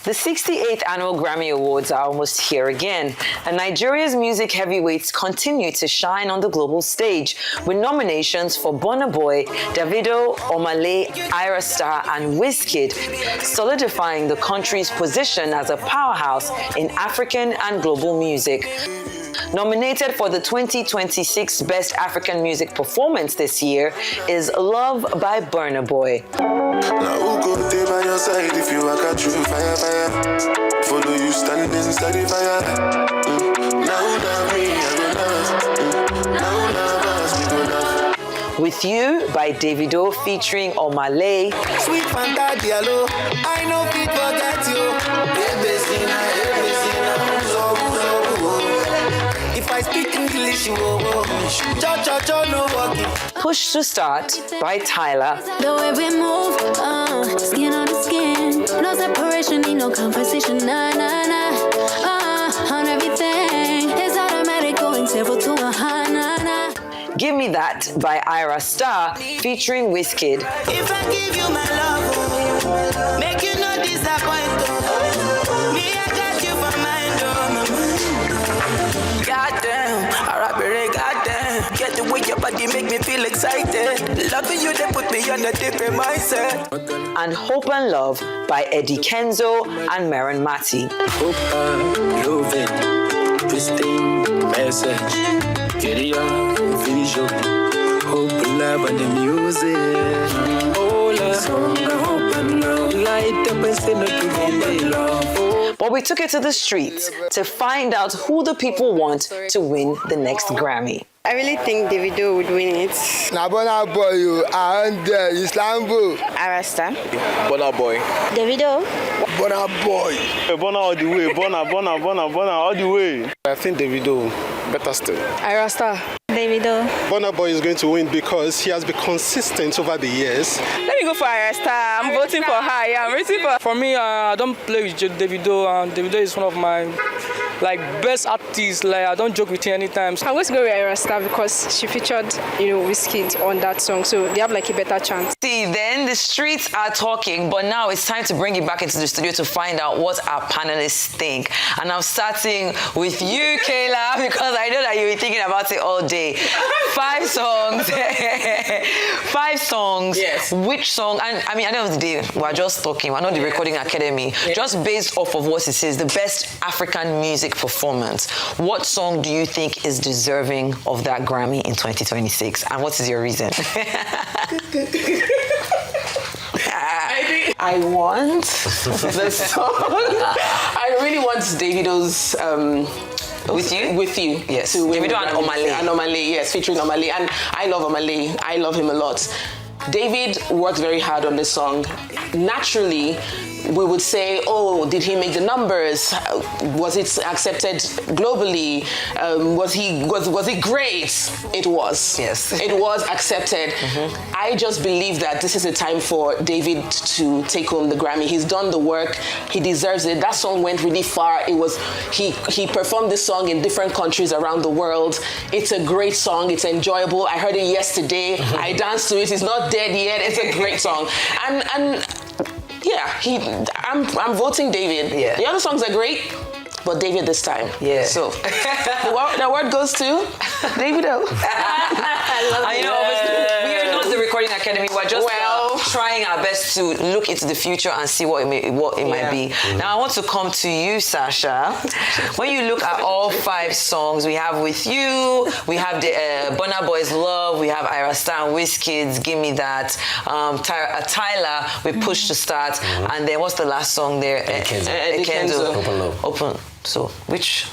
The 68th Annual Grammy Awards are almost here again, and Nigeria's music heavyweights continue to shine on the global stage, with nominations for Burna Boy, Davido, Omale, Ira Star, and Wizkid, solidifying the country's position as a powerhouse in African and global music. Nominated for the 2026 Best African Music Performance this year is Love by Burna Boy. Now who go stay by your side if you walk out through fire, fire? Follow you standing steady fire. Now love me, I go love. Now love us, we go love. With You by Davido featuring Omale. Sweet Fanta Diallo, I know people forget you. If I speak English, you no walking. Push to Start by Tyler. The way we move, skin on the skin. No separation, need no conversation, nah, nah, nah. On everything, it's automatic, going several to a high, nah, nah. Give Me That by Ira Star featuring Wizkid. If I give you my love, make you no disappoint. Me, I got you for mine, goddamn, goddamn. Get the way your body make me feel excited. Loving you, they put me on a different mindset. And Hope and Love by Eddie Kenzo and Maren Mati. Hope and loving, pristine message. Career, vision, hope, love, and the music. Oh, love, hope and love. Light up and say no to me, my love. But we took it to the streets to find out who the people want to win the next Grammy. I really think Davido would win it. Burna Boy, and Istanbul. Ira Star. Burna Boy. Davido. Burna Boy. Burna all the way. Burna all the way. I think Davido, better still. Ira Star. Davido. Burna Boy is going to win because he has been consistent over the years. Let me go for Ira Star. I'm voting for her. Yeah, I'm rooting for. For me, I don't play with Davido, and Davido is one of my best artists. I don't joke with her anytime. I'm going to go with Ira Star because she featured, Wizkid on that song, so they have a better chance. See, then the streets are talking, but now it's time to bring it back into the studio to find out what our panelists think. And I'm starting with you, Kayla, because I know that you've been thinking about it all day. 5 songs. 5 songs. Yes. Which song? And I mean, at the end of the day, we're just talking. We're not the Recording Academy. Just based off of what it says, the best African music performance. What song do you think is deserving of that Grammy in 2026? And what is your reason? I want the song. I really want Davido's With You? Yes. Davido and Omale. And Omale, yes, featuring Omale. And I love Omale. I love him a lot. David worked very hard on this song. Naturally, we would say, oh, did he make the numbers? Was it accepted globally? Was it great? It was. Yes. It was accepted. Mm-hmm. I just believe that this is a time for David to take home the Grammy. He's done the work. He deserves it. That song went really far. He performed this song in different countries around the world. It's a great song. It's enjoyable. I heard it yesterday. Mm-hmm. I danced to it. It's not dead yet. It's a great song. And yeah, I'm voting David. Yeah. The other songs are great, but David this time. Yeah. So the word goes to Davido. I love it. Obviously, we are not the Recording Academy. We're just trying our best to look into the future and see what it might be. Mm-hmm. Now, I want to come to you, Sasha. When you look at all 5 songs, we have With You, we have the Burna Boy's Love, we have Ira Star and Wizkid's Give Me That, Tyler with Push to Start, and then what's the last song there? Kenzo. Open Love. Open. So, which?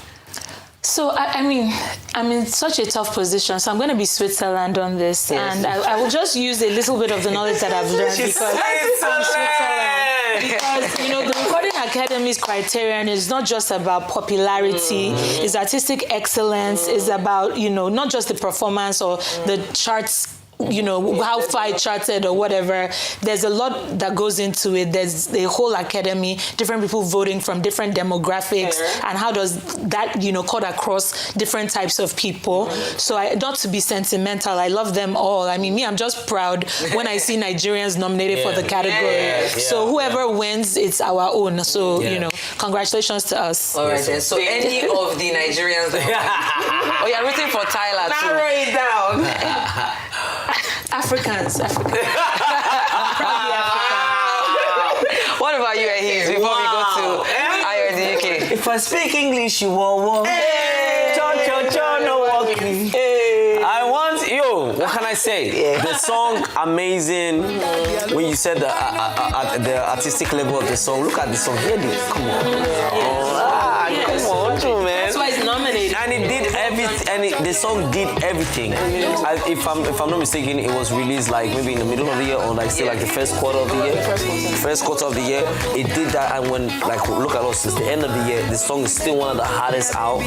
So, I mean, I'm in such a tough position, so I'm going to be Switzerland on this. Yes. And I will just use a little bit of the knowledge that I've learned because I'm Switzerland. Because, the Recording Academy's criterion is not just about popularity, it's artistic excellence, it's about, not just the performance or the charts how far it charted or whatever. There's a lot that goes into it. There's the whole academy, different people voting from different demographics, and how does that, cut across different types of people. So not to be sentimental, I love them all. I mean, I'm just proud when I see Nigerians nominated for the category. So whoever wins, it's our own. So, congratulations to us. All right, then. So any of the Nigerians... Oh, you're rooting for Tyler, too. Narrow it down. Africans. What about you, Ahiz, before we go to Ayo in the UK? If I speak English, you won't. No walking. I want what can I say? The song, amazing. When you said the artistic level of the song, look at the song. Hear it. Come on. Come on, man. That's why it's nominated. And it did everything. And the song did everything. If I'm not mistaken, it was released like maybe in the middle of the year or like still like the first quarter of the year. First quarter of the year, it did that. And when look at us, it's the end of the year. The song is still one of the hardest out.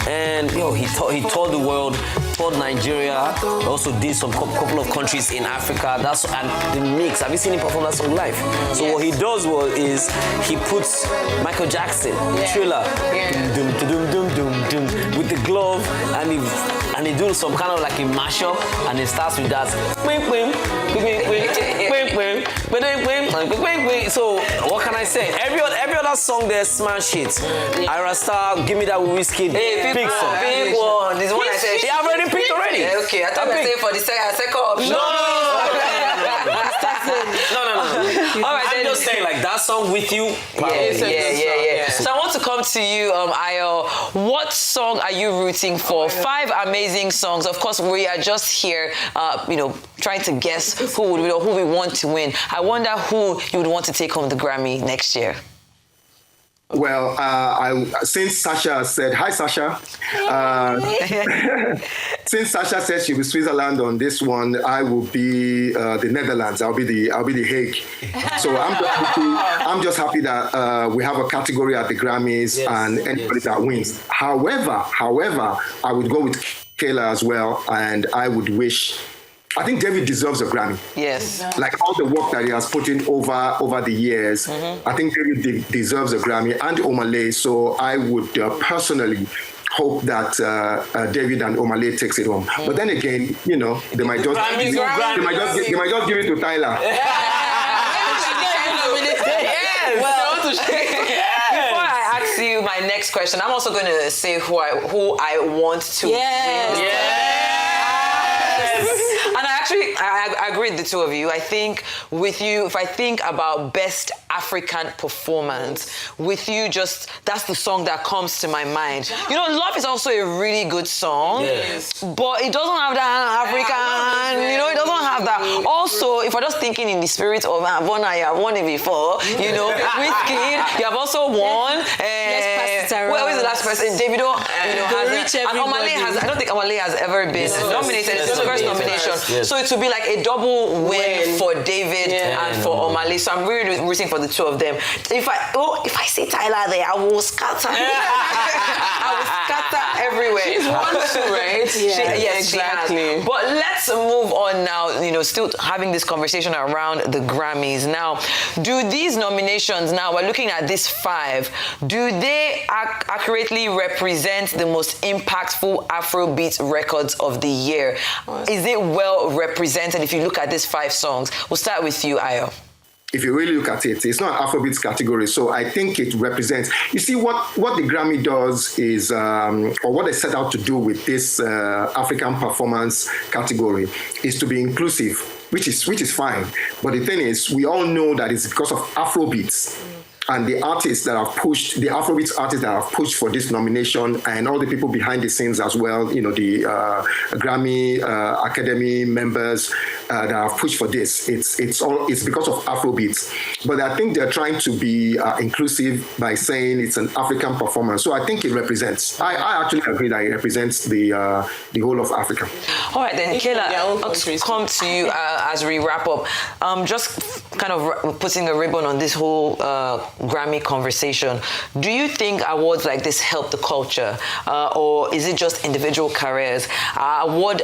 And he toured the world, toured Nigeria. Also did some couple of countries in Africa. And the mix. Have you seen him perform that song live? So what he does is he puts Michael Jackson, Thriller, with the glove, and he do some kind of like a mashup, and it starts with that. So what can I say? Every other song there smash hits. Ira Star, Give Me That with Whiskey. Big song. Big one. This one I said. They have already picked already. Okay, I thought you were saying for the second option. No. All right, I'm just saying, like that song with you. Yeah. So I want to come to you, Ayo. What song are you rooting for? 5 amazing songs. Of course, we are just here, trying to guess who we want to win. I wonder who you would want to take home the Grammy next year. Well, since Sasha said, hi Sasha, since Sasha said she was Switzerland on this one, I will be the Netherlands. I'll be the Hague. So I'm just happy that we have a category at the Grammys and anybody that wins. However, I would go with Kayla as well, and I would wish. I think David deserves a Grammy. Yes. Like all the work that he has put in over the years, I think David deserves a Grammy, and Omale. So I would personally hope that David and Omale takes it home. But then again, they might just give it to Tyler. Before I ask you my next question, I'm also going to say who I want to win. I agree with the two of you. I think with you, if I think about best African performance, with you, that's the song that comes to my mind. Love is also a really good song, but it doesn't have that African, it doesn't have that. Also, if we're just thinking in the spirit of Bona, you have won it before, Wizkid, you have also won. Where is the last person? Davido, has it. And Omale has, I don't think Omale has ever been nominated. It's his first nomination. So it would be like a double win for David and for Omale. So I'm really rooting for the two of them. If I see Tyler there, I will scatter. I will scatter everywhere. She's won too, right? Yes, exactly. She has. But let's move on now. Still having this conversation around the Grammys. Now, do these nominations, now we're looking at these 5, do they accurately represent the most impactful Afrobeats records of the year? Is it well represented if you look at these 5 songs? We'll start with you, Ayo. If you really look at it, it's not an Afrobeats category, so I think it represents. You see, what the Grammy does is, or what they set out to do with this African performance category, is to be inclusive, which is fine. But the thing is, we all know that it's because of Afrobeats. And the artists that have pushed, the Afrobeats artists that have pushed for this nomination, and all the people behind the scenes as well, the Grammy Academy members, that have pushed for this. It's because of Afrobeats, but I think they're trying to be inclusive by saying it's an African performance. So I think it represents. I actually agree that it represents the whole of Africa. All right, then, Kayla, I'll come to you as we wrap up. Just kind of putting a ribbon on this whole Grammy conversation. Do you think awards like this help the culture, or is it just individual careers? Are award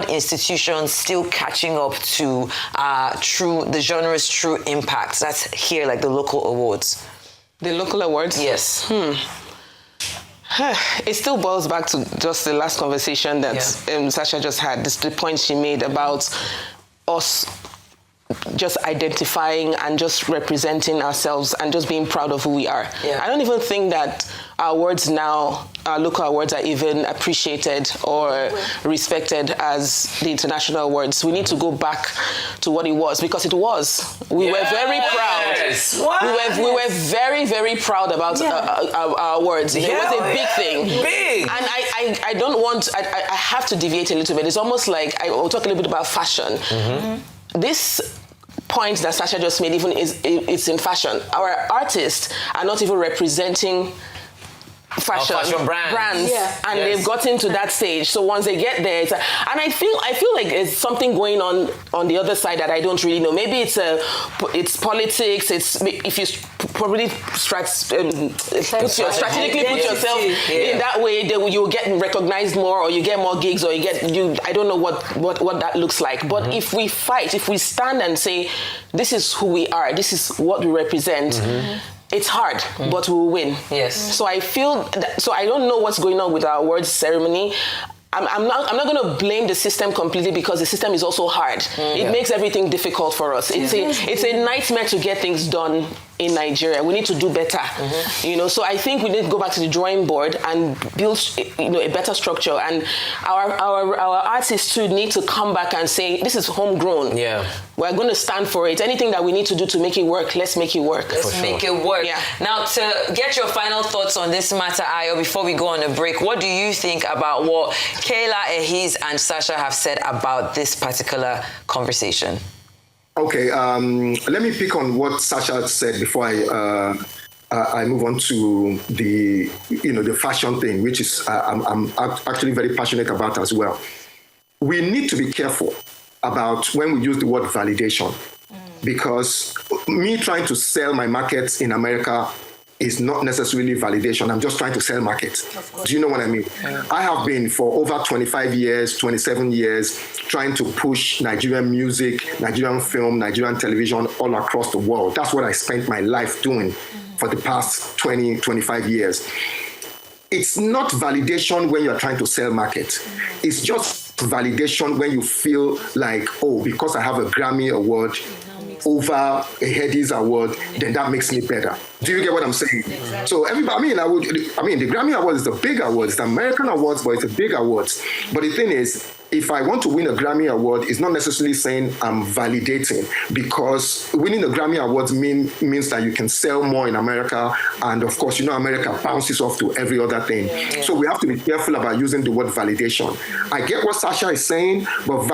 institutions still catching up to the genre's true impact? That's here, like the local awards. The local awards? Yes. It still boils back to just the last conversation that Sasha just had, the point she made about us just identifying and just representing ourselves and just being proud of who we are. Yeah. I don't even think that our awards now, our local awards, are even appreciated or respected as the international awards. We need to go back to what it was, because it was. We were very proud. We were very, very proud about our awards. It was a big thing. Big. And I don't want, I have to deviate a little bit. It's almost like, I'll talk a little bit about fashion. This point that Sasha just made, even it's in fashion. Our artists are not even representing fashion brands, and they've gotten to that stage. So once they get there, and I feel like there's something going on the other side that I don't really know. Maybe it's politics. It's if you probably strategically put yourself in that way, you'll get recognized more, or you get more gigs, or I don't know what that looks like. But if we fight, if we stand and say, this is who we are, this is what we represent. It's hard, but we'll win. Yes. So I feel so I don't know what's going on with our awards ceremony. I'm not going to blame the system completely, because the system is also hard. It makes everything difficult for us. It's a nightmare to get things done in Nigeria. We need to do better. So I think we need to go back to the drawing board and build a better structure. And our artists too need to come back and say, this is homegrown. We're going to stand for it. Anything that we need to do to make it work, let's make it work. Let's make it work. Now, to get your final thoughts on this matter, Ayo, before we go on a break, what do you think about what Kayla, Ehiz, and Sasha have said about this particular conversation? Okay, let me pick on what Sasha said before I move on to the fashion thing, which is I'm actually very passionate about as well. We need to be careful about when we use the word validation, because me trying to sell my markets in America is not necessarily validation. I'm just trying to sell markets. Do you know what I mean? I have been for over 25 years, 27 years, trying to push Nigerian music, Nigerian film, Nigerian television all across the world. That's what I spent my life doing for the past 20, 25 years. It's not validation when you're trying to sell markets. It's just validation when you feel like, oh, because I have a Grammy award over a Headies award, then that makes me better. Do you get what I'm saying? Exactly. So everybody, the Grammy Award is a big award. It's the American awards, but it's a big awards. But the thing is, if I want to win a Grammy Award, it's not necessarily saying I'm validating, because winning a Grammy Awards means that you can sell more in America. And of course, America bounces off to every other thing. So we have to be careful about using the word validation. I get what Sasha is saying, but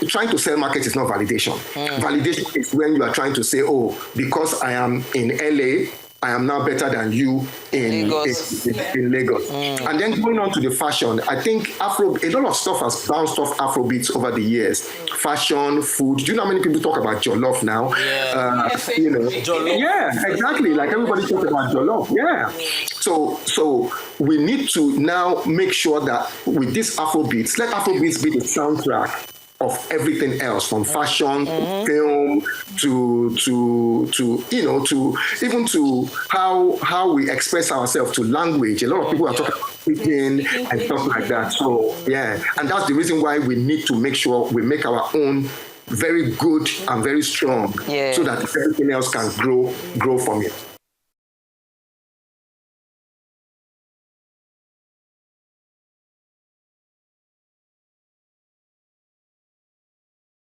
trying to sell markets is not validation. Validation is when you are trying to say, oh, because I am in LA, I am now better than you in Lagos. And then going on to the fashion, I think a lot of stuff has bounced off Afrobeats over the years. Fashion, food. Do you know how many people talk about jollof now? Jollof. Yeah, exactly. Like everybody talks about jollof. Yeah. So we need to now make sure that with this Afrobeats, let Afrobeats be the soundtrack of everything else, from fashion, film, to even to how we express ourselves, to language. A lot of people are talking about speaking and stuff like that. So and that's the reason why we need to make sure we make our own very good and very strong, so that everything else can grow from it.